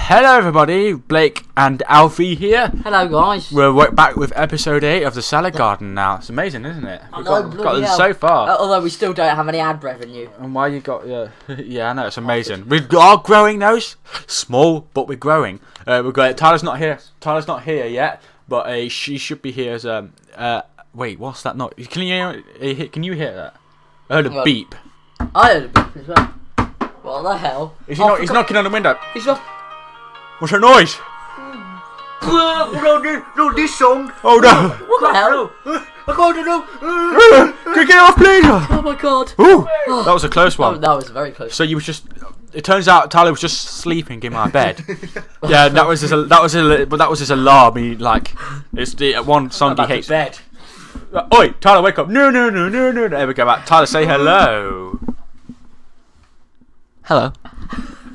Hello everybody, Blake and Alfie here. Hello guys. We're back with episode 8 of the Salad Garden now. It's amazing, isn't it? We've got them so far. Although we still don't have any ad revenue. And why you got... yeah, I know, it's amazing. We are growing those. Small, but we're growing. We're going. Tyler's not here. Tyler's not here yet, but she should be here as... wait, what's that not? Can you hear that? I heard a beep. I heard a beep as well. What the hell? He's knocking on the window. He's not... What's that noise? No, this song. Oh no! What the hell? I can't know. Can you get off, please? Oh my god. Ooh, that was a close one. That was very close. So you was just... It turns out Tyler was just sleeping in my bed. Yeah, that was his alarm. He it's the one song he hates. Bed. Oi, Tyler, wake up! No. There we go. Right. Tyler, say hello. Hello.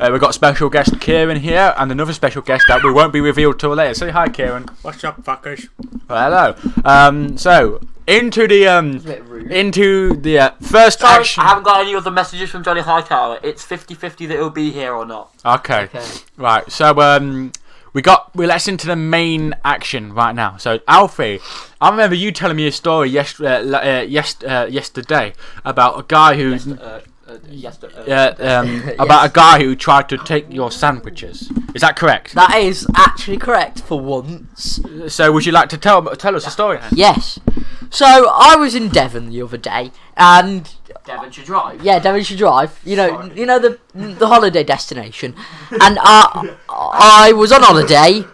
We've got special guest Kieran here, and another special guest that we won't be revealed till later. Say hi, Kieran. What's up, fuckers? Well, hello. So into the first Sorry, action. I haven't got any other messages from Johnny Hightower. It's 50-50 that he'll be here or not. Okay. Right. So let's into the main action right now. So Alfie, I remember you telling me a story yesterday about a guy who about a guy who tried to take your sandwiches. Is that correct? That is actually correct for once. So would you like to tell us a story then? Yes. So I was in Devon the other day, and Devonshire Drive. yeah, Devonshire Drive. You know the holiday destination, and I was on holiday,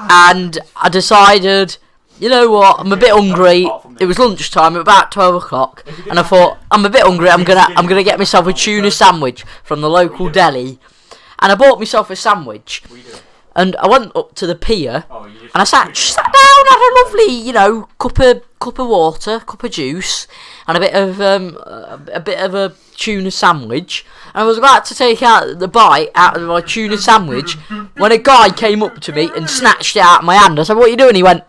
and I decided, you know what, I'm a bit hungry. It was lunchtime, about 12 o'clock, and I thought, I'm a bit hungry. I'm gonna get myself a tuna sandwich from the local deli, and I bought myself a sandwich. And I went up to the pier, and I sat down, had a lovely, cup of water, cup of juice, and a bit of a tuna sandwich. And I was about to take out the bite out of my tuna sandwich when a guy came up to me and snatched it out of my hand. I said, "What are you doing?" He went,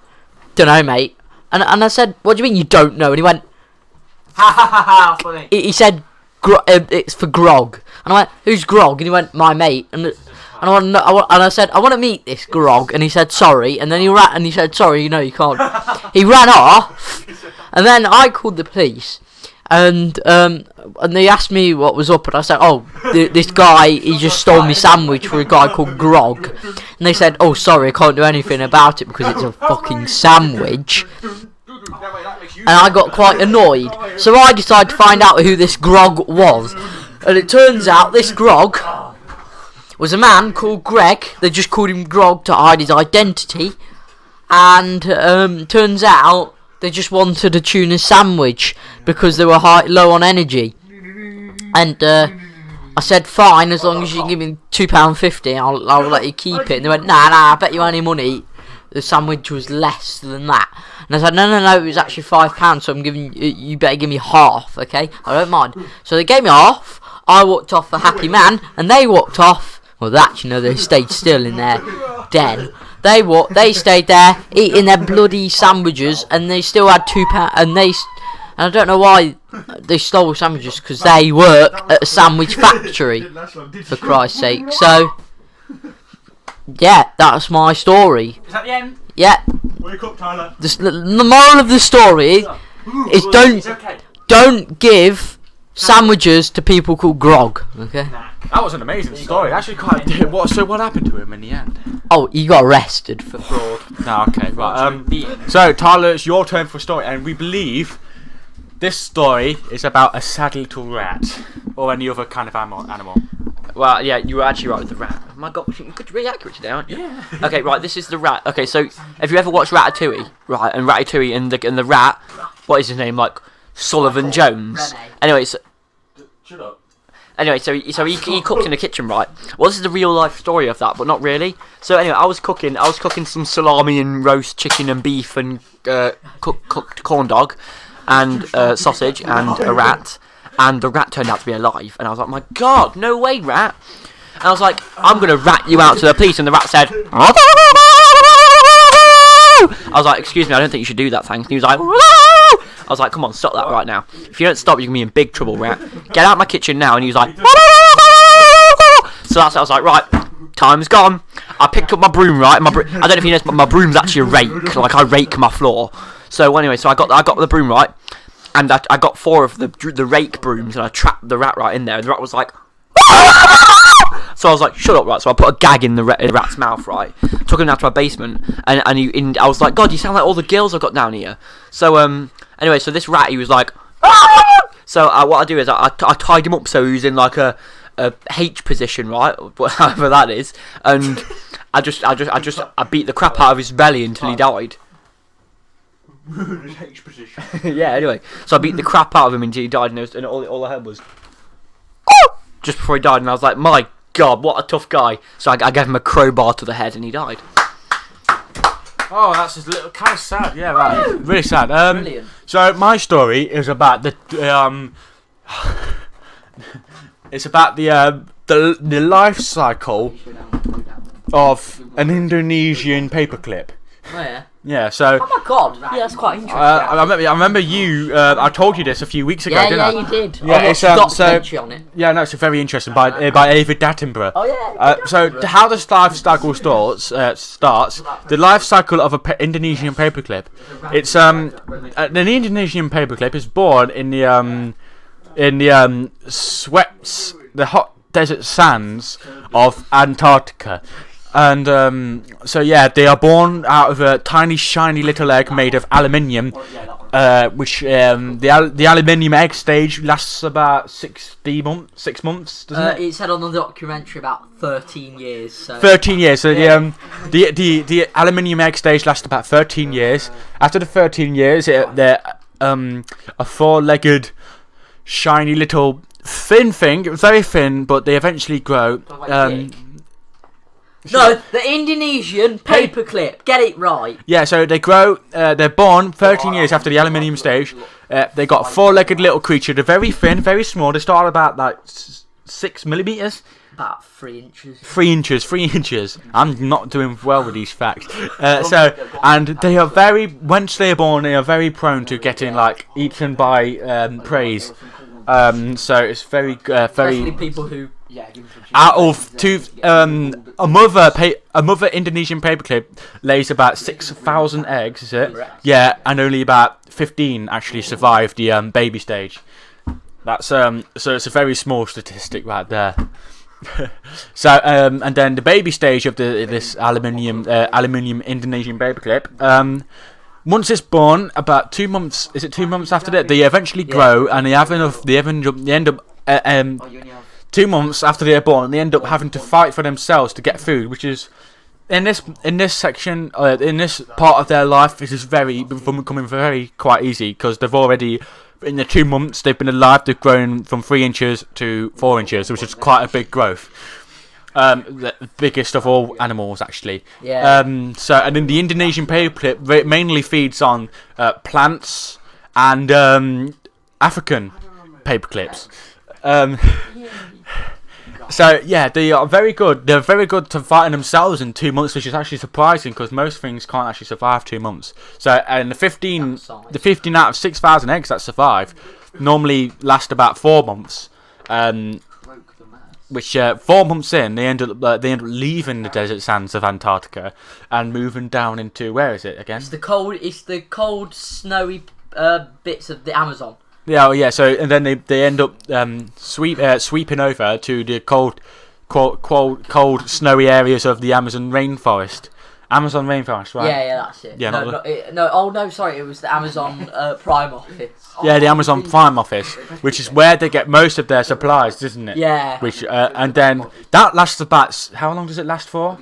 "Don't know, mate." And I said, "What do you mean you don't know?" And he went, Ha ha ha ha, funny. He said, "It's for grog." And I went, "Who's grog?" And he went, "My mate." And I said, "I want to meet this grog." And he said, "Sorry." And then he said, "Sorry, you can't." He ran off, and then I called the police, and they asked me what was up, and I said, "Oh, this guy, he just stole my sandwich for a guy called Grog." And they said, "Oh, sorry, I can't do anything about it because it's a fucking sandwich." And I got quite annoyed, so I decided to find out who this Grog was, and it turns out this Grog was a man called Greg. They just called him Grog to hide his identity, and turns out they just wanted a tuna sandwich because they were low on energy. And I said, "Fine, as long as you give me £2.50, I'll let you keep it." And they went, "Nah, I bet you any money the sandwich was less than that." And I said, No, it was actually £5, so I'm giving you better give me half, okay? I don't mind. So they gave me half. I walked off a happy man, and they walked off. Well, they stayed still in their den. They stayed there eating their bloody sandwiches, and they still had £2. And I don't know why they stole sandwiches, because they work at a sandwich factory, for Christ's sake. So, yeah, that's my story. Is that the end? Yeah. Wake up, Tyler. The moral of the story is don't give sandwiches to people called Grog. Okay. That was an amazing story. Actually, quite. So what happened to him in the end? Oh, he got arrested for fraud. No, okay, right. So Tyler, it's your turn for a story, and we believe this story is about a sad little rat or any other kind of animal. Well, yeah, you were actually right with the rat. Oh my god, you're really accurate today, aren't you? Yeah. Okay, right, this is the rat. Okay, so have you ever watched Ratatouille? Right, and Ratatouille and the rat, what is his name? Like Sullivan Jones. Anyway, so Shut up. Anyway, so he cooked in the kitchen, right? Well, this is the real life story of that, but not really. So anyway, I was cooking some salami and roast chicken and beef and cooked corn dog and sausage and a rat, and the rat turned out to be alive. And I was like, "My God, no way, rat!" And I was like, "I'm gonna rat you out to the police." And the rat said, I was like, "Excuse me, I don't think you should do that, thanks." And he was like, I was like, "Come on, stop that right now. If you don't stop, you're going to be in big trouble, rat. Get out of my kitchen now." And he was like, so that's it. I was like, "Right, time's gone." I picked up my broom, right? I don't know if you know, but my broom's actually a rake. Like I rake my floor. So anyway, I got the broom right, and I got 4 of the rake brooms, and I trapped the rat right in there. And the rat was like, so I was like, shut up, right? So I put a gag in the rat's mouth, right? Took him down to my basement, and I was like, God, you sound like all the girls I've got down here. So anyway, so this rat, he was like, so what I do is I tied him up so he was in like a H position, right? However that is, and I beat the crap out of his belly until he died. H position. Yeah. Anyway, so I beat the crap out of him until he died, and all I heard was just before he died, and I was like, my God, what a tough guy. So I gave him a crowbar to the head, and he died. Oh, that's just a little kind of sad. Yeah, right. Really sad. Brilliant. So my story is about the it's about the life cycle of an Indonesian paperclip. Oh yeah. Yeah. So. Oh my God. Yeah, that's quite interesting. I remember you. I told you this a few weeks ago, didn't I? Yeah, you did. Yeah, I it's watched a documentary on it. Yeah, no, it's very interesting by David Attenborough. Oh yeah. So how this life cycle starts? The life cycle of an Indonesian paperclip. It's an Indonesian paperclip is born in the hot desert sands of Antarctica. And so yeah, they are born out of a tiny, shiny little egg made of aluminium, which the aluminium egg stage lasts about 6 months, doesn't it? It said on the documentary about 13 years. So. 13 years. So Yeah. the aluminium egg stage lasts about 13 years. After the 13 years, they're a 4-legged, shiny little thin thing, very thin, but they eventually grow. No, the Indonesian paperclip. Get it right. Yeah, so they grow. They're born 13 years after the aluminium stage. They got a 4-legged little creature. They're very thin, very small. They start about like 6 millimeters. About 3 inches. 3 inches. 3 inches. I'm not doing well with these facts. And they are once they are born, they are very prone to getting like eaten by prey. So it's very Especially people who. Out of a mother Indonesian paperclip lays about 6,000 eggs, is it? Correct. Yeah, and only about 15 actually survive the baby stage. That's so it's a very small statistic right there. So and then the baby stage of this aluminium Indonesian paperclip. Once it's born, about 2 months. Is it 2 months after that? They eventually grow, and they have enough. They end up. 2 months after they're born, they end up having to fight for themselves to get food, which is in this section, in this part of their life, it is becoming very quite easy because they've already in the 2 months they've been alive, they've grown from 3 inches to 4 inches, which is quite a big growth. The biggest of all animals, actually. Yeah. So, and then the Indonesian paperclip mainly feeds on plants and African paperclips. So yeah, they are very good. They're very good to fighting themselves in 2 months, which is actually surprising because most things can't actually survive 2 months. So, and the 15 out of 6,000 eggs that survive normally last about 4 months. Which 4 months in, they end up leaving the desert sands of Antarctica and moving down into, where is it again? It's the cold, snowy bits of the Amazon. Yeah, yeah. So and then they end up sweeping over to the cold, snowy areas of the Amazon rainforest. Amazon rainforest, right? Yeah, that's it. Yeah, sorry, it was the Amazon Prime office. Yeah, the Amazon Prime office, which is where they get most of their supplies, isn't it? Yeah. Which and then that lasts about how long does it last for?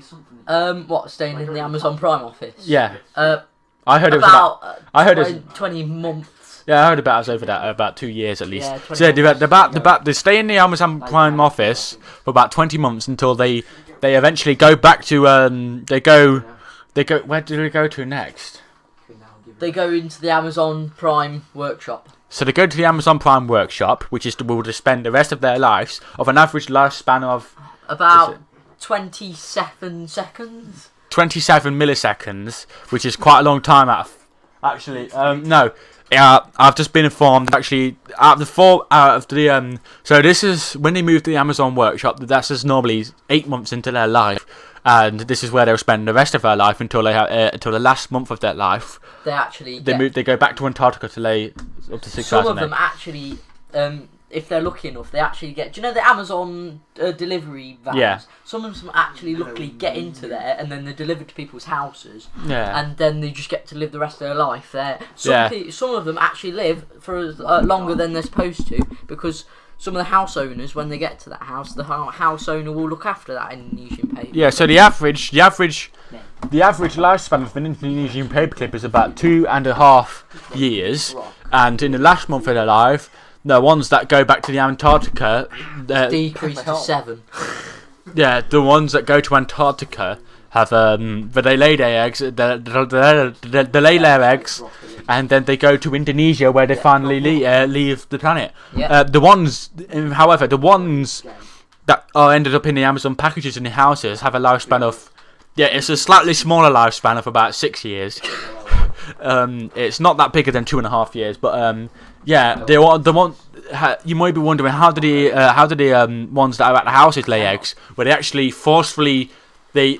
Staying in the Amazon Prime office? Yeah. I heard it was about. I heard it was 20 months. Yeah, I heard about it was over that about 2 years at least. Yeah, so they stay in the Amazon Prime office for about 20 months until they eventually go back to they go where do they go to next? They go into the Amazon Prime workshop. So they go to the Amazon Prime workshop, which is will spend the rest of their lives of an average lifespan of about 27 seconds. 27 milliseconds, which is quite a long time. Actually, no. Yeah, I've just been informed. Actually, out of the so this is when they move to the Amazon workshop. That's just normally 8 months into their life, and this is where they'll spend the rest of their life until they have until the last month of their life. They actually They go back to Antarctica to lay up to 6,000 some of eggs. them actually, if they're lucky enough, they actually get. Do you know the Amazon delivery vans? Yeah. Some of them actually luckily get into there, and then they're delivered to people's houses. Yeah. And then they just get to live the rest of their life there. Yeah. Some of them actually live for longer than they're supposed to, because some of the house owners, when they get to that house, the house owner will look after that Indonesian paper. Yeah, so the average lifespan of an Indonesian paperclip is about 2.5 years, and in the last month of their life, the ones that go back to the Antarctica, Decrease to 7. yeah, the ones that go to Antarctica have but they lay their eggs, they lay their eggs, and then they go to Indonesia where they finally leave the planet. Yeah. The ones that are ended up in the Amazon packages in the houses have a lifespan of, it's a slightly smaller lifespan of about 6 years. It's not that bigger than 2.5 years, but you might be wondering how do the ones that are at the houses lay eggs? Where they actually forcefully they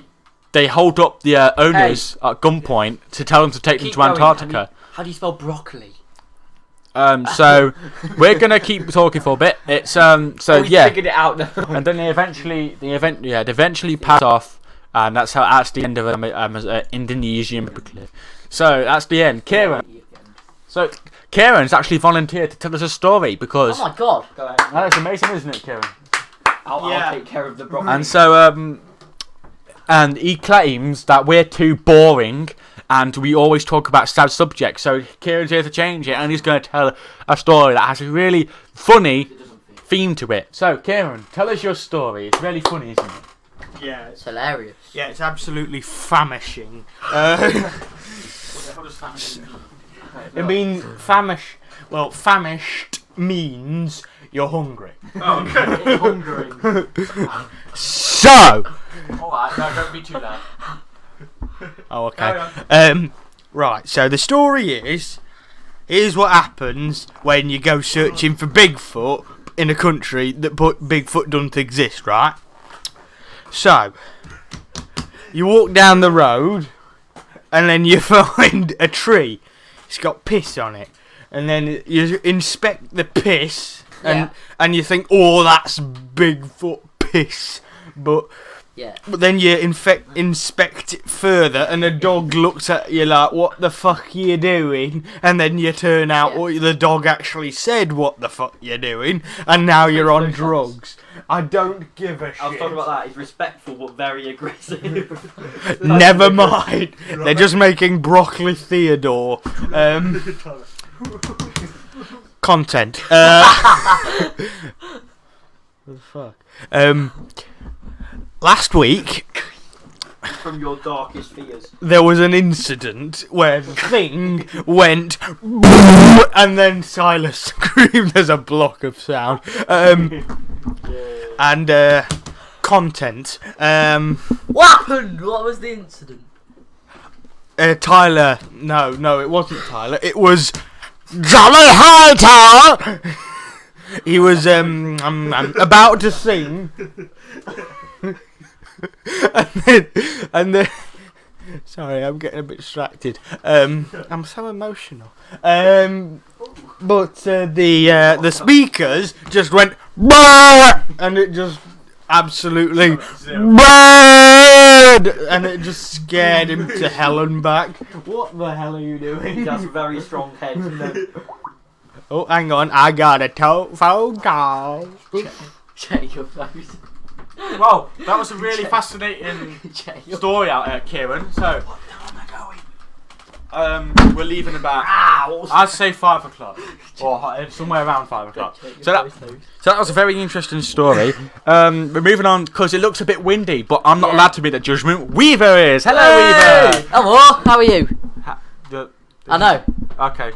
hold up the owners at gunpoint to tell them to take them to Antarctica. How do you spell broccoli? So we're gonna keep talking for a bit. It's We figured it out now. and then they eventually pass off, and that's the end of Indonesian paperclip. So that's the end. So Kieran's actually volunteered to tell us a story because Oh my god! that's amazing, isn't it, Kieran? I'll take care of the broccoli. And so and he claims that we're too boring and we always talk about sad subjects. So Kieran's here to change it, and he's going to tell a story that has a really funny theme to it. So Kieran, tell us your story. It's really funny, isn't it? Yeah, It's hilarious. yeah, it's absolutely famishing. It means famished means you're hungry. Hungry. So, Alright, no, don't be too loud. oh, okay. Right. So the story here's what happens when you go searching for Bigfoot in a country that Bigfoot doesn't exist. Right. So, you walk down the road, and then you find a tree. It's got piss on it, and then you inspect the piss, and you think, oh, that's Bigfoot piss, but then you inspect it further, and a dog looks at you like, what the fuck are you doing? And then you turn out what the dog actually said, what the fuck you're doing, and now you're on drugs. I don't give a shit. I was talking about that. He's respectful but very aggressive. Never mind. They're just making broccoli Theodore. Content. What the fuck? Last week From your darkest fears. there was an incident where the thing went and then Silas screamed. There's a block of sound. And content. What happened? What was the incident? Tyler. No, it wasn't Tyler. It was Johnny Hightower. He was about to sing, and then sorry, I'm getting a bit distracted. I'm so emotional. But the speakers just went and it just absolutely and it just scared him to hell and back. What the hell are you doing? He has a very strong head. Oh, hang on, I got a phone call. Check your face. Well, that was a really fascinating Check your story out there, Kieran. So, we're leaving about, I'd say 5 o'clock, or somewhere around 5 o'clock. So that was a very interesting story. We're moving on because it looks a bit windy, but I'm not allowed to be the judgment. Weaver is. Hello, Weaver. Hello, how are you? The I know. Okay.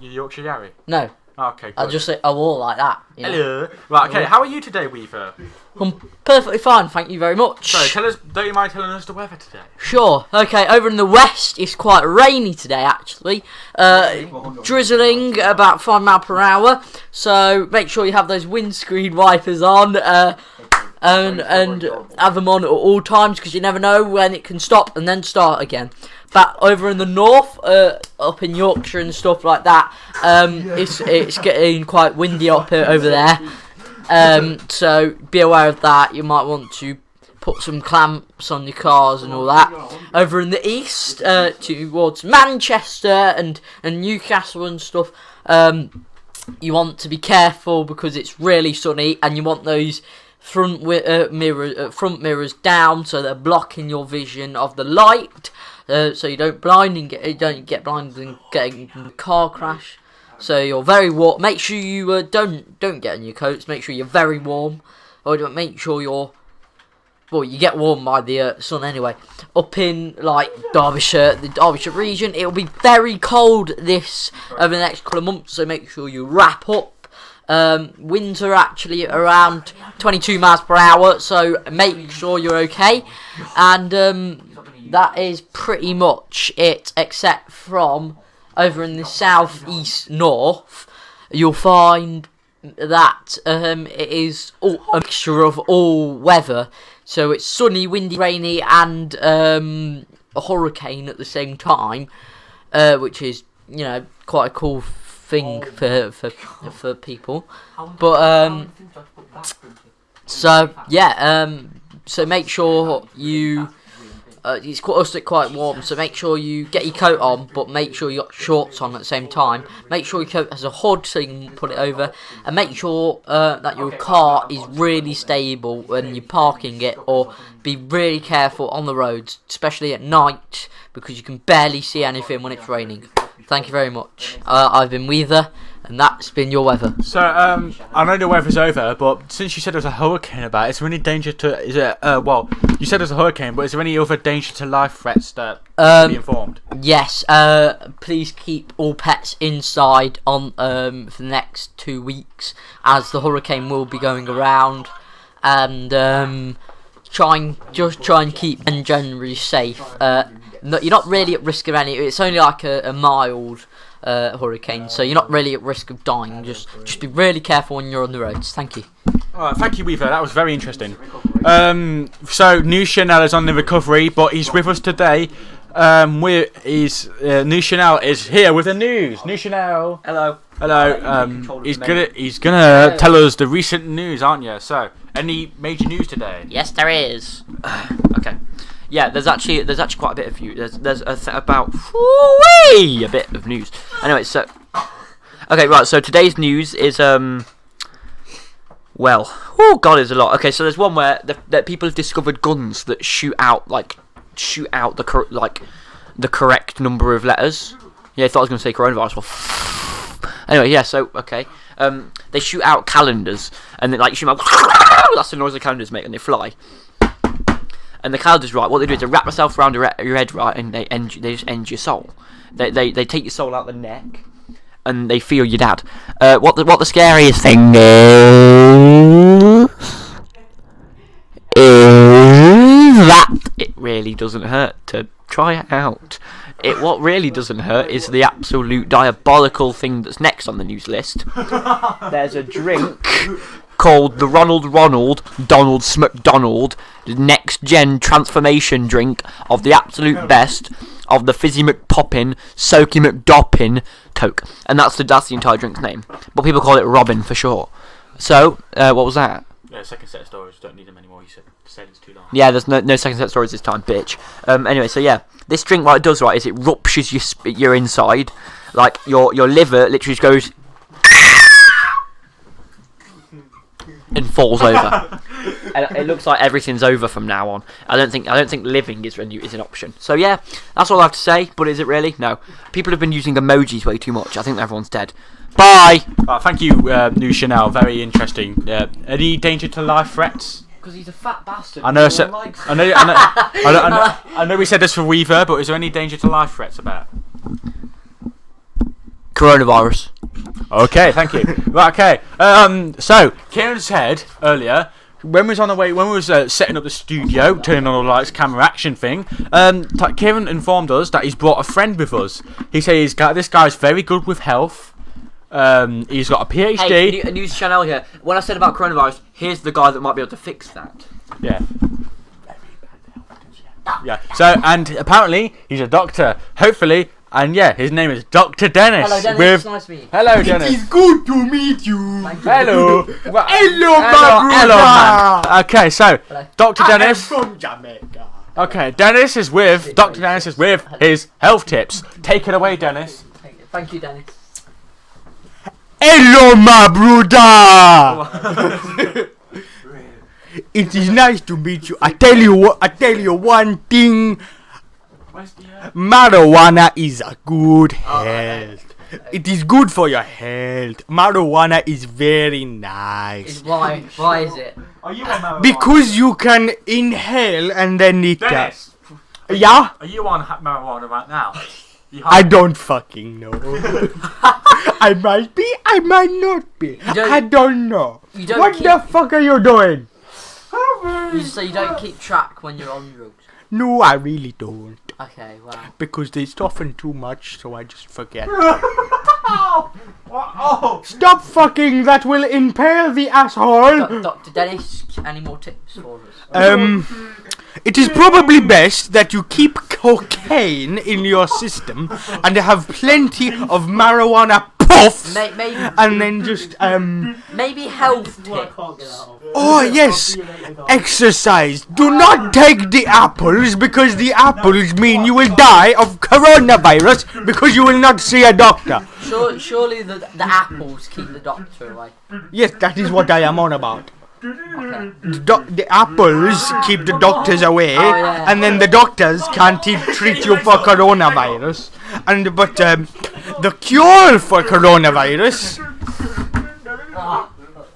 You Yorkshire Gary? No. Okay. I Good. just say I wore like that. You know? Hello. Right. Okay. How are you today, Weaver? I'm perfectly fine, thank you very much. So tell us. Don't you mind telling us the weather today? Sure. Okay, over in the west, it's quite rainy today, actually. Drizzling about 5 miles per hour. So make sure you have those windscreen wipers on. And have them on at all times, because you never know when it can stop and then start again. But over in the north, up in Yorkshire and stuff like that, it's getting quite windy up over there. So be aware of that. You might want to put some clamps on your cars and all that. Over in the east, towards Manchester and Newcastle and stuff, you want to be careful because it's really sunny, and you want those front mirrors down so they're blocking your vision of the light, so you don't get blinded and getting in a car crash. So you're very warm. Make sure you don't get in your coats. Make sure you're very warm, or make sure you get warm by the sun anyway. Up in like Derbyshire, the Derbyshire region, it'll be very cold over the next couple of months. So make sure you wrap up. Winds are actually around 22 miles per hour, so make sure you're okay. And that is pretty much it, except from over in the south east north, you'll find that it is a mixture of all weather. So it's sunny, windy, rainy, and a hurricane at the same time, which is, you know, quite a cool thing for people. But so yeah, so make sure you it's quite warm, so make sure you get your coat on, but make sure you got shorts on at the same time. Make sure your coat has a hood so you can put it over, and make sure that your car is really stable when you're parking it, or be really careful on the roads, especially at night, because you can barely see anything when it's raining. Thank you very much. I've been Weaver, and that's been your weather. So I know the weather's over, but since you said there's a hurricane about, is there any danger to? Is it? Well, you said there's a hurricane, but is there any other danger to life threats that be informed? Yes. Please keep all pets inside on for the next 2 weeks, as the hurricane will be going around, and try and keep them generally safe. You're not really at risk of any. It's only like a mild hurricane, so you're not really at risk of dying. Just be really careful when you're on the roads. Thank you. Alright, thank you, Weaver. That was very interesting. So New Chanel is on the recovery, but he's with us today. New Chanel is here with the news. New Chanel. Hello. Hello. He's gonna tell us the recent news, aren't you? So, any major news today? Yes, there is. Okay. Yeah, there's actually quite a bit of news. There's about a bit of news. Anyway, so okay, right. So today's news is well, oh god, there's a lot. Okay, so there's one where that people have discovered guns that shoot out the correct number of letters. Yeah, I thought I was going to say coronavirus. Well, anyway, yeah. So okay, they shoot out calendars, and they shoot out. That's the noise the calendars make when they fly. And the calendars, right, what they do is they wrap themselves around your head, right, and they just end your soul. They take your soul out the neck, and they feel your dad. What the scariest thing is that it really doesn't hurt to try it out. What really doesn't hurt is the absolute diabolical thing that's next on the news list. There's a drink called the Ronald Donald McDonald Next Gen Transformation Drink of the absolute best of the Fizzy McPoppin, Soaky McDoppin Coke, and that's the entire drink's name. But people call it Robin for short. So, what was that? Yeah, second set of stories. Don't need them anymore. You said it's too long. Yeah, there's no second set of stories this time, bitch. Anyway, so yeah, this drink, what it does, right, is it ruptures your inside, like your liver literally just goes and falls over. And it looks like everything's over from now on. I don't think living is an option. So yeah, that's all I have to say. But is it really? No. People have been using emojis way too much. I think everyone's dead. Bye. Thank you, New Chanel. Very interesting. Any danger to life threats? Because he's a fat bastard. I know we said this for Weaver, but is there any danger to life threats about? Coronavirus. Okay, thank you. Right, okay. So Kieran said earlier when we was on the way, when we was setting up the studio, turning on all the lights, camera, action thing. Kieran informed us that he's brought a friend with us. He says this guy's very good with health. He's got a PhD. Hey, a news channel here. When I said about coronavirus, here's the guy that might be able to fix that. Yeah. Yeah. So, and apparently he's a doctor. Hopefully, and yeah, his name is Dr. Dennis. Hello, Dennis. With Nice to meet you. hello, Dennis. It's good to meet you. Hello. Hello, my Hello, brother. man. Okay, so Hello. Dr. I am Dennis. from Jamaica. Okay, Dennis is with Dr. Dennis is with his health tips. Take it away, Dennis. Thank you, Dennis. Hello, my brother. It is nice to meet you. I tell you one thing. Marijuana is a good health. It is good for your health. Marijuana is very nice. Why is it? Are you on marijuana? Because you can inhale and then it. Dennis, Yeah? are you on marijuana right now? I don't fucking know. I might be, I might not be. don't- I don't know. You don't What keep, the fuck are you doing? So you don't keep track when you're on drugs. No, I really don't. Okay, wow. Because they soften too much, so I just forget. Oh. Stop fucking, that will impale the asshole! Dr. Dennis, any more tips for us? It is probably best that you keep cocaine in your system and have plenty of marijuana puffs Maybe and then just, maybe health tips. oh yes, exercise. Do not take the apples because the apples mean you will die of coronavirus because you will not see a doctor. Surely the apples keep the doctor away. Yes, that is what I am on about. Okay. The apples keep the doctors away, yeah. and then the doctors can't treat you for coronavirus. But the cure for coronavirus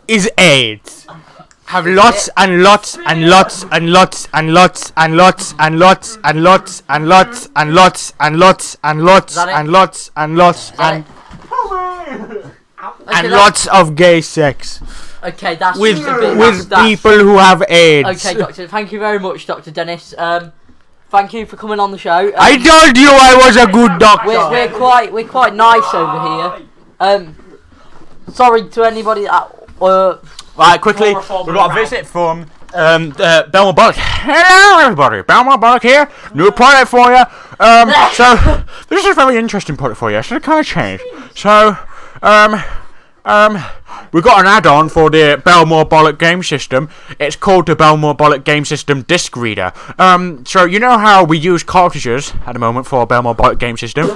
is AIDS. Have lots and lots and lots and lots and lots and lots and lots and lots and lots and lots and lots and lots and lots and lots and lots of gay sex Okay, that's with just a bit, with that's- people who have AIDS. Okay, Doctor. Thank you very much, Dr. Dennis. Thank you for coming on the show. I told you I was a good doctor. We're quite nice over here. Sorry to anybody that Right, quickly, we've got a visit from Belmore Bollock. Hello, everybody. Belmore Bollock here. New product for you. So this is a very interesting product for you. So it kind of changed. So, we've got an add-on for the Belmore Bollock game system. It's called the Belmore Bollock game system disc reader. So you know how we use cartridges at the moment for Belmore Bollock game system.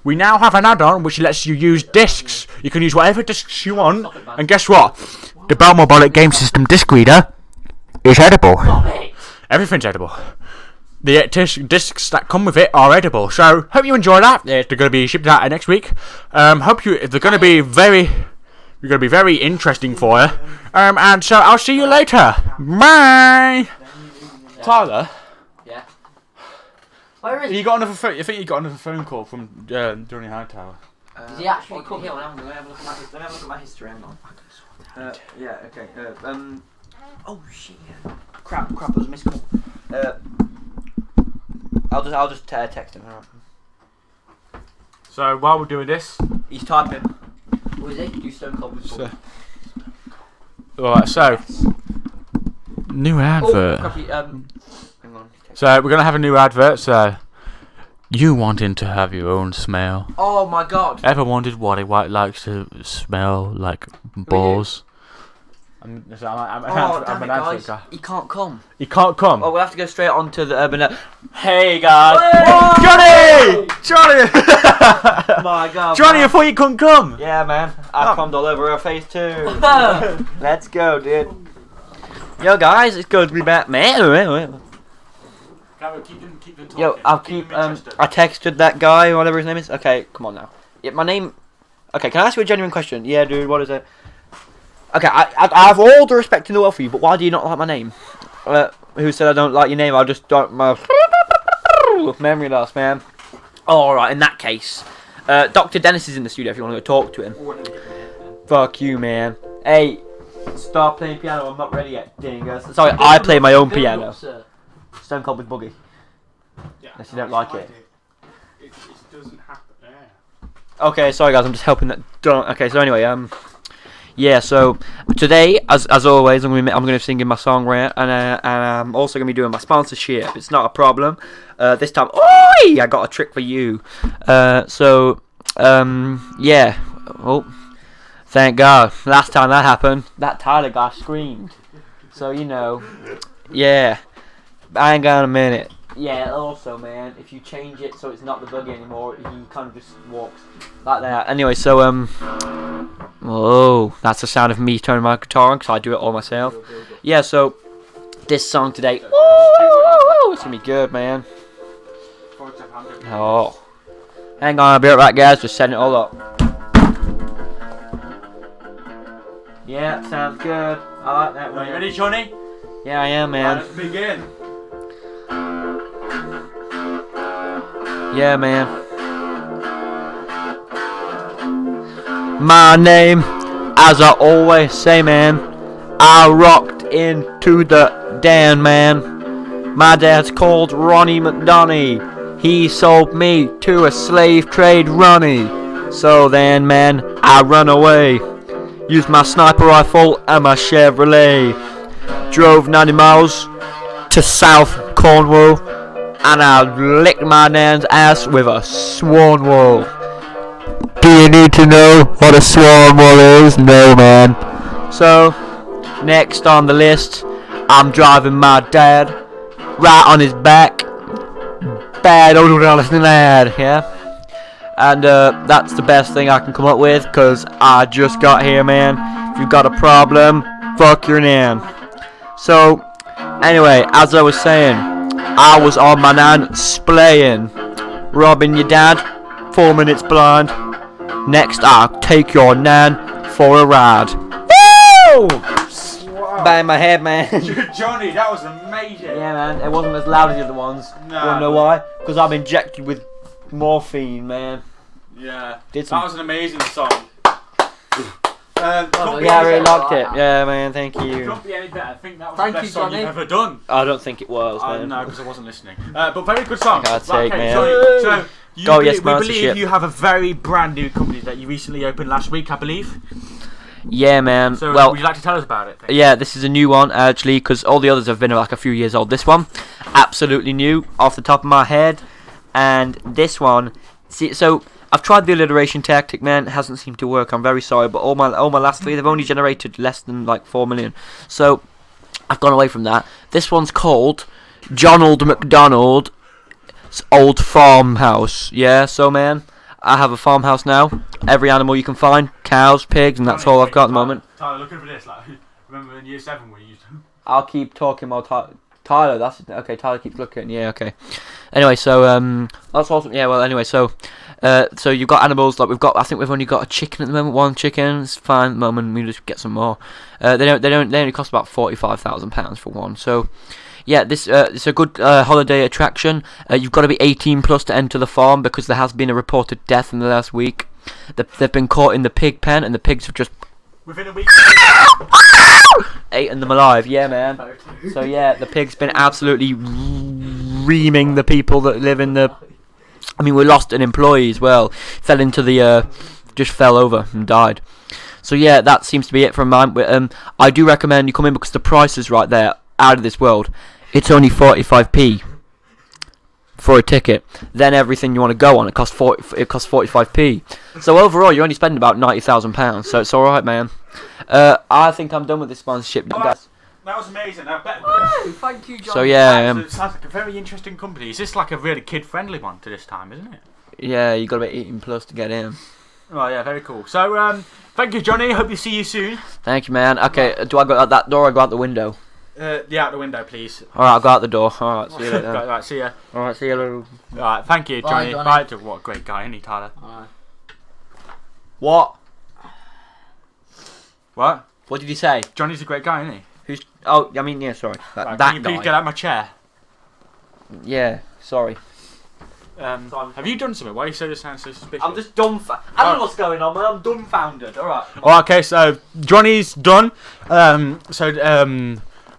We now have an add-on which lets you use discs. You can use whatever discs you want, and guess what? The Belmore Bollock game system disc reader is edible. Everything's edible. The discs that come with it are edible. So hope you enjoy that. They're going to be shipped out next week. Hope you. They're going to be very interesting for you. And so I'll see you later. Bye. Tyler. Yeah. Where is You got another phone? I think you got another phone call from Johnny Hightower. Is he actually Cool. cool? Yeah, well, let me have a look at my history. Hang on. Yeah. Okay. Oh shit. Yeah. Crap. It was a missed call. I'll just text him. Alright. So while we're doing this, He's typing. Was he? You stone cold with so, alright, so new advert. crappy. Hang on. So we're gonna have a new advert. So you wanting to have your own smell? Oh my god. Ever wondered what it likes to smell like balls? I'm an guys. guy. He can't come. You can't come. Oh, we'll have to go straight on to the urban. Hey guys. Johnny! My god. Johnny, I man. thought you couldn't come. Yeah, man. I cummed all over her face too. Let's go, dude. Yo, guys, it's good to be back, man. Yo, I'll keep. I texted that guy, whatever his name is. Okay, come on now. Yeah, my name. Okay, can I ask you a genuine question? Yeah, dude. What is it? Okay, I have all the respect in the world for you, but why do you not like my name? Who said I don't like your name? I just don't. My memory loss, man. All right. In that case, Dr. Dennis is in the studio if you want to go talk to him. Fuck you, man. Hey, stop playing piano. I'm not ready yet, dingus. Sorry, I play my own piano. Stone Cold with Boogie. Yeah, Unless you don't like it. It doesn't happen. Yeah. Okay, sorry guys, I'm just helping that. Okay, so anyway, yeah. So today, as always, I'm gonna sing in my song rant, and I'm also gonna be doing my sponsorship. It's not a problem. This time, oi! I got a trick for you. Yeah. Oh, thank God. Last time that happened, that Tyler guy screamed. So you know, yeah. Hang on a minute. Yeah, also, man, if you change it so it's not the buggy anymore, he kind of just walks like that. Anyway, so, oh, that's the sound of me turning my guitar on, because I do it all myself. Yeah, so, this song today, it's gonna be good, man. Oh. Hang on, I'll be right back, guys, just setting it all up. Yeah, sounds good. I like that one. Are you ready, Johnny? Yeah, I am, man. Let's begin. Yeah, man. My name, as I always say, man, I rocked into the den, man. My dad's called Ronnie McDonough. He sold me to a slave trade Ronnie. So then, man, I run away. Used my sniper rifle and my Chevrolet. Drove 90 miles to South Cornwall. And I licked my nan's ass with a swan wall. Do you need to know what a swan wall is? No, man. So, next on the list, I'm driving my dad right on his back. Bad old lad, yeah? And that's the best thing I can come up with, because I just got here, man. If you've got a problem, fuck your nan. So, anyway, as I was saying, I was on my nan splaying, robbing your dad, 4 minutes blind. Next, I'll take your nan for a ride. Woo! Wow. Bang my head, man. Johnny, that was amazing. Yeah, man. It wasn't as loud as the other ones. No. You wanna know why? Because I'm injected with morphine, man. Yeah. Did some- That was an amazing song. Yeah, I really liked it. Yeah, man. Thank It you. couldn't be any better. I think that was Thank the you, best song Johnny. you've ever done. I don't think it was, man. No, because I wasn't listening. But very good song. For God's sake, man. So you Go, we yes, believe sponsorship. you have a very brand new company that you recently opened last week, I believe. Yeah, man. So Well, would you like to tell us about it? yeah, this is a new one actually, because all the others have been like a few years old. This one, absolutely new, off the top of my head, and this one, see, so I've tried the alliteration tactic, man. It hasn't seemed to work. I'm very sorry, but all my last three, they've only generated less than like 4 million. So I've gone away from that. This one's called Jonald McDonald's Old Farmhouse. Yeah, so man, I have a farmhouse now. Every animal you can find, cows, pigs, and that's all I've got at the moment. Tyler, look over this. Like, remember in year 7 we used. I'll keep talking while Tyler, that's okay. Tyler keeps looking. Yeah, okay. Anyway, so that's awesome. Yeah, well, anyway, so you've got animals like I think we've only got a chicken at the moment. One chicken, it's fine at the moment. We just get some more. They only cost about £45,000 for one. So yeah, this it's a good holiday attraction. You've got to be 18 plus to enter the farm because there has been a reported death in the last week. They've been caught in the pig pen and the pigs have just Within a week. eaten them alive. Yeah, man. So yeah, the pig's been absolutely reaming the people that live in the. I mean, we lost an employee as well. Fell into the just fell over and died. So yeah, that seems to be it from mine. I do recommend you come in because the price is right there, out of this world. It's only 45p for a ticket. Then everything you want to go on, it costs 45p. So overall, you're only spending about £90,000. So it's all right, man. I think I'm done with this sponsorship, guys. That was amazing. Thank you, John. So yeah, It sounds like a very interesting company. Is this like a really kid-friendly one to this time, isn't it? yeah, you got to be 18 plus to get in. Oh yeah, very cool. So thank you, Johnny. Hope to see you soon. Thank you, man. Okay, do I go out that door or go out the window? Out the window, please. Alright, I'll go out the door. Alright, see you later. Right, see ya. Alright, see you later. Alright, thank you, Bye, Johnny. Johnny. Bye. What a great guy, isn't he, Tyler? What? What? What did you say? Johnny's a great guy, isn't he? Who's? Oh, I mean, yeah, sorry. Right, That can you please guy. get out of my chair? Yeah, sorry. Have you done something? Why are you so sound so suspicious? I'm just dumbfounded. I don't know what's going on, man. I'm dumbfounded. All right. Oh, okay, so Johnny's done.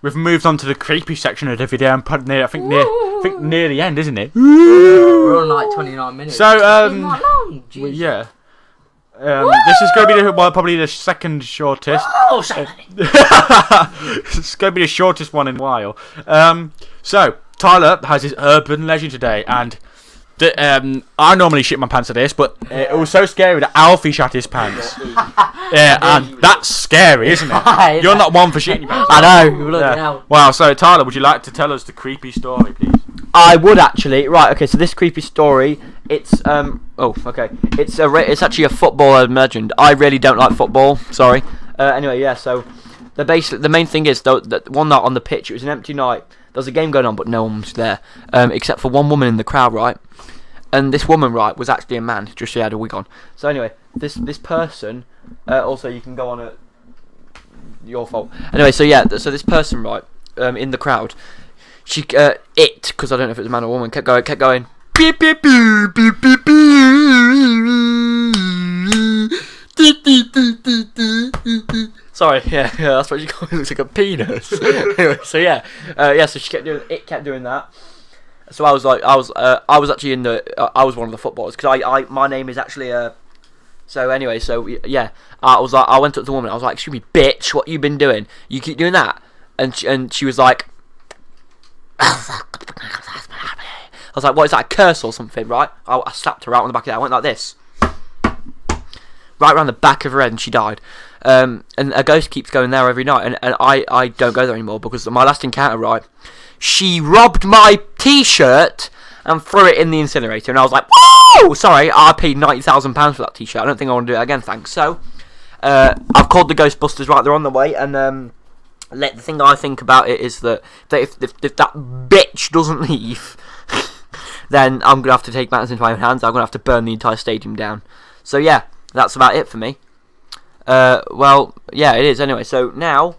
We've moved on to the creepy section of the video. I'm putting near, I think near the end, isn't it? We're on like 29 minutes. So Isn't that long? well, Jeez. yeah. This is going to be probably the second shortest. Oh, shut up. It's going to be the shortest one in a while. So Tyler has his urban legend today, and I normally shit my pants at this, but it was so scary that Alfie shat his pants. Yeah, and that's scary, isn't it? You're not one for shitting your pants. I know. Look Yeah. now. Wow. So Tyler, would you like to tell us the creepy story, please? I would actually. Right. Okay. So this creepy story. It's Oh. Okay. It's actually a football urban legend. I really don't like football. Sorry. Anyway. Yeah. So the main thing is though that one night on the pitch, it was an empty night. There was a game going on, but no one was there, except for one woman in the crowd, right? And this woman, right, was actually a man. Just she had a wig on. So anyway, this person. Also, you can go on a. Your fault. Anyway, so yeah, so this person, right, in the crowd, she because I don't know if it was a man or woman, kept going. Beep beep beep beep beep beep. Sorry, yeah, that's what she called it. Looks like a penis. Anyway, so yeah, so she kept doing that. So I was actually I was one of the footballers because my name is actually So anyway, so yeah, I went up to the woman. I was like, "Excuse me, bitch, what you been doing? You keep doing that?" And she was like, I was like, "What is that, a curse or something?" Right? I slapped her out on the back of the head. I went like this, right around the back of her head, and she died. And a ghost keeps going there every night, and I don't go there anymore because my last encounter, right, she robbed my T-shirt and threw it in the incinerator, and I was like, "Whoa!" Sorry, I paid £90,000 for that T-shirt. I don't think I want to do it again, thanks. So, I've called the Ghostbusters. Right, they're on the way, and the thing I think about it is that if that bitch doesn't leave, then I'm gonna have to take matters into my own hands. I'm gonna have to burn the entire stadium down. So yeah, that's about it for me. Well, yeah, it is anyway. So now,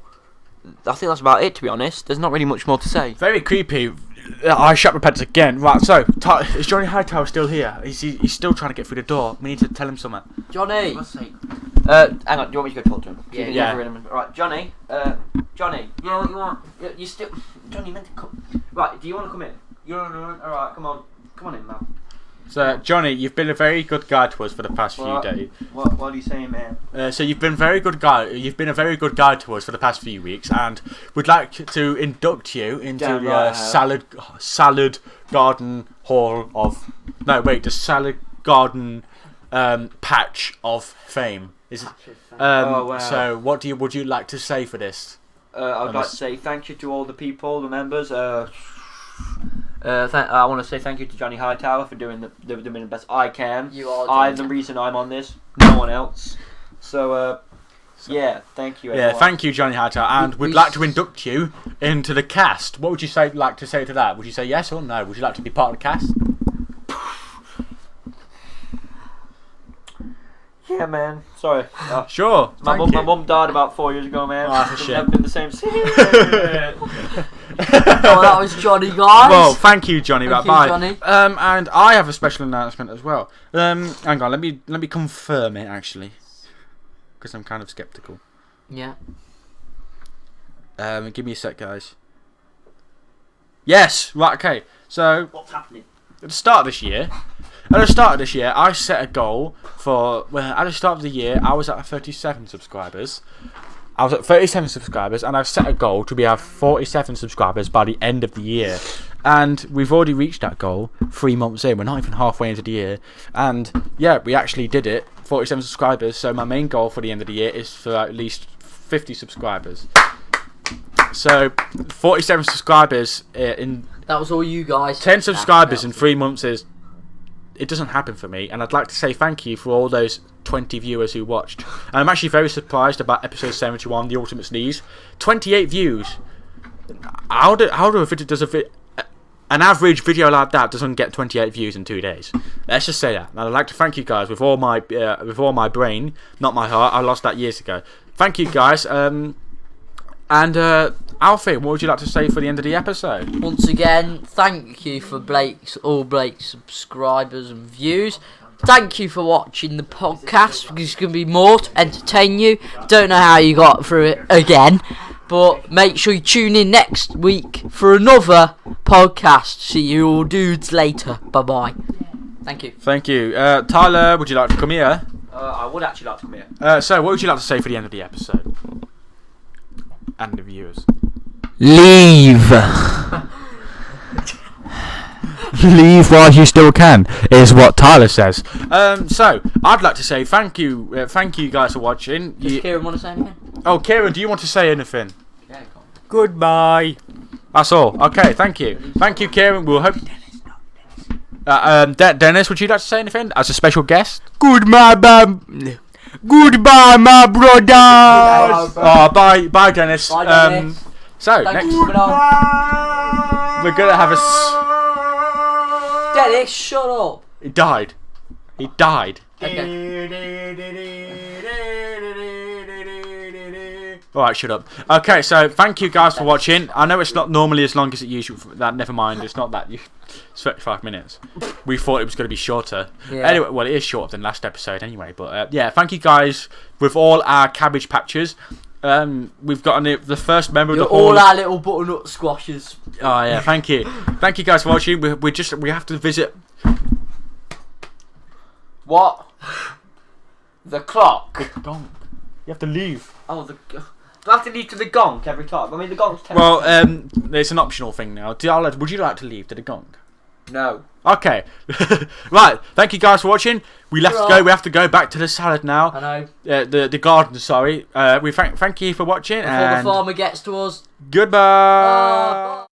I think that's about it. To be honest, there's not really much more to say. Very creepy. I shut my pants again. Right, so is Johnny Hightower still here? He's still trying to get through the door. We need to tell him something. Johnny. Hang on. Do you want me to go talk to him? Yeah. Right, Johnny. Johnny. You know what you want? You still. Johnny, you meant to come. Right. Do you want to come in? You're in the room. All right. Come on in, man. So Johnny, you've been a very good guide to us for the past few days. What are you saying, man? So you've been very good guide. You've been a very good guide to us for the past few weeks, and we'd like to induct you into Damn the right, salad garden hall of. No, wait, the salad garden patch of fame. Is it? Oh, wow. So what would you like to say for this? I would like to say thank you to all the people, the members. I want to say thank you to Johnny Hightower for doing the best I can. You are. I'm the reason I'm on this. No one else. So yeah, thank you. Everyone. Yeah, thank you, Johnny Hightower, and we'd like to induct you into the cast. What would you like to say to that? Would you say yes or no? Would you like to be part of the cast? Yeah, man. Sorry. Sure. My mum died about 4 years ago, man. Oh, that's a It's shame. never been the same. Oh, that was Johnny, guys. Well, thank you, Johnny. Thank Bye. you, Johnny. And I have a special announcement as well. Hang on, let me confirm it actually, because I'm kind of skeptical. Yeah. Give me a sec, guys. Yes. Right. Okay. So What's happening? at the start of this year, I set a goal for. Well, at the start of the year, I was at 37 subscribers. I was at 37 subscribers, and I've set a goal to be at 47 subscribers by the end of the year. And we've already reached that goal 3 months in. We're not even halfway into the year. And yeah, we actually did it. 47 subscribers. So my main goal for the end of the year is for at least 50 subscribers. So 47 subscribers in That was all you guys. 10 subscribers in 3 months is. It doesn't happen for me, and I'd like to say thank you for all those 20 viewers who watched. And I'm actually very surprised about episode 71, The Ultimate Sneeze. 28 views. How do an average video like that doesn't get 28 views in 2 days? Let's just say that. And I'd like to thank you guys with all my brain, not my heart. I lost that years ago. Thank you guys. And Alfie, what would you like to say for the end of the episode? Once again, thank you for all Blake's subscribers and views. Thank you for watching the podcast. There's going to be more to entertain you. Don't know how you got through it again, but make sure you tune in next week for another podcast. See you all dudes later. Bye bye. Thank you. Thank you. Tyler, would you like to come here? I would actually like to come here. So, what would you like to say for the end of the episode? And the viewers. Leave. Leave while you still can, is what Tyler says. So, I'd like to say thank you guys for watching. Does Kieran want to say anything? Oh, Kieran, do you want to say anything? Yeah, come on. Goodbye. That's all. Okay, thank you. Thank you, Kieran. We'll hope. Dennis, would you like to say anything as a special guest? Goodbye, my brothers. Bye, Dennis. Bye, Dennis. So, Thank next, you for coming on. we're gonna have Dennis, shut up. He died. Okay. Alright, shut up. Okay, so thank you guys for watching. I know it's not normally as long as it usually. Never mind, it's not that. It's 35 minutes. We thought it was going to be shorter. Yeah. Anyway, well, it is shorter than last episode anyway. But yeah, thank you guys with all our cabbage patches. We've got the first member You're of the all hall. our little butternut squashes. Oh yeah, thank you guys for watching. We have to visit. What? The clock. Gong. You have to leave. Oh, do I have to leave to the gong every time? I mean, the gong's 10 Well, it's an optional thing now. Diala, would you like to leave to the gong? No. Okay. Right. Thank you guys for watching. We have to go. We have to go back to the salad now. I know. The garden. Sorry. We thank you for watching. Before and the farmer gets to us. goodbye. Bye.